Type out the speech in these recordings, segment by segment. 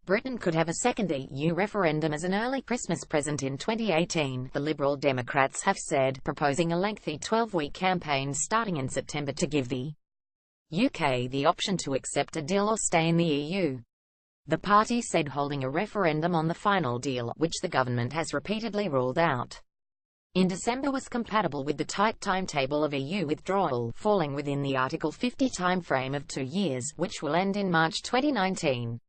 Britain could have a second EU referendum as an early Christmas present in 2018, the Liberal Democrats have said, proposing a lengthy 12-week campaign starting in September to give the UK the option to accept a deal or stay in the EU. The party said holding a referendum on the final deal, which the government has repeatedly ruled out in December, was compatible with the tight timetable of EU withdrawal, falling within the Article 50 timeframe of 2 years, which will end in March 2019.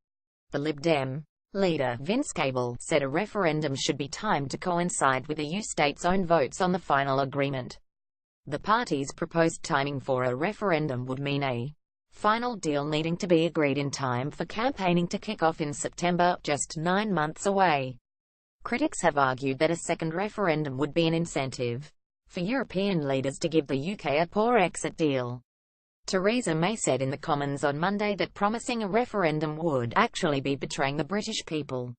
The Lib Dem leader, Vince Cable, said a referendum should be timed to coincide with EU states' own votes on the final agreement. The party's proposed timing for a referendum would mean a final deal needing to be agreed in time for campaigning to kick off in September, just 9 months away. Critics have argued that a second referendum would be an incentive for European leaders to give the UK a poor exit deal. Theresa May said in the Commons on Monday that promising a referendum would actually be betraying the British people.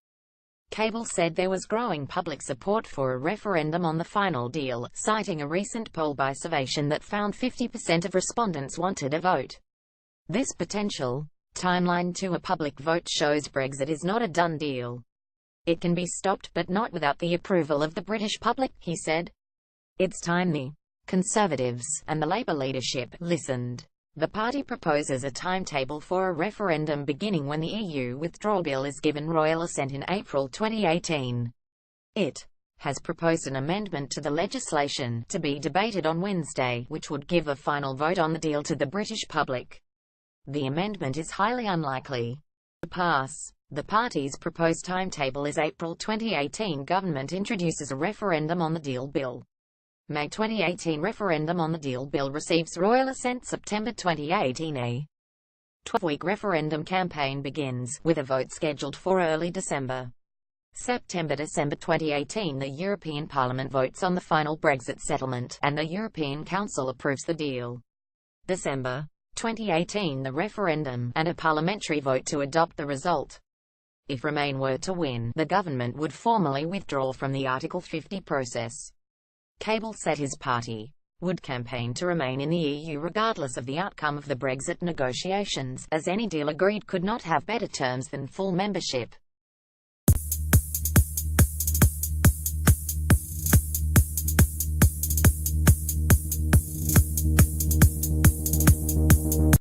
Cable said there was growing public support for a referendum on the final deal, citing a recent poll by Survation that found 50% of respondents wanted a vote. This potential timeline to a public vote shows Brexit is not a done deal. It can be stopped, but not without the approval of the British public, he said. It's time the Conservatives and the Labour leadership listened. The party proposes a timetable for a referendum beginning when the EU withdrawal bill is given royal assent in April 2018. It has proposed an amendment to the legislation to be debated on Wednesday, which would give a final vote on the deal to the British public. The amendment is highly unlikely to pass. The party's proposed timetable is April 2018. Government introduces a referendum on the deal bill. May 2018 referendum on the deal bill receives royal assent. September 2018 a 12-week referendum campaign begins, with a vote scheduled for early December. September-December 2018 the European Parliament votes on the final Brexit settlement, and the European Council approves the deal. December 2018 the referendum, and a parliamentary vote to adopt the result. If Remain were to win, the government would formally withdraw from the Article 50 process. Cable said his party would campaign to remain in the EU regardless of the outcome of the Brexit negotiations, as any deal agreed could not have better terms than full membership.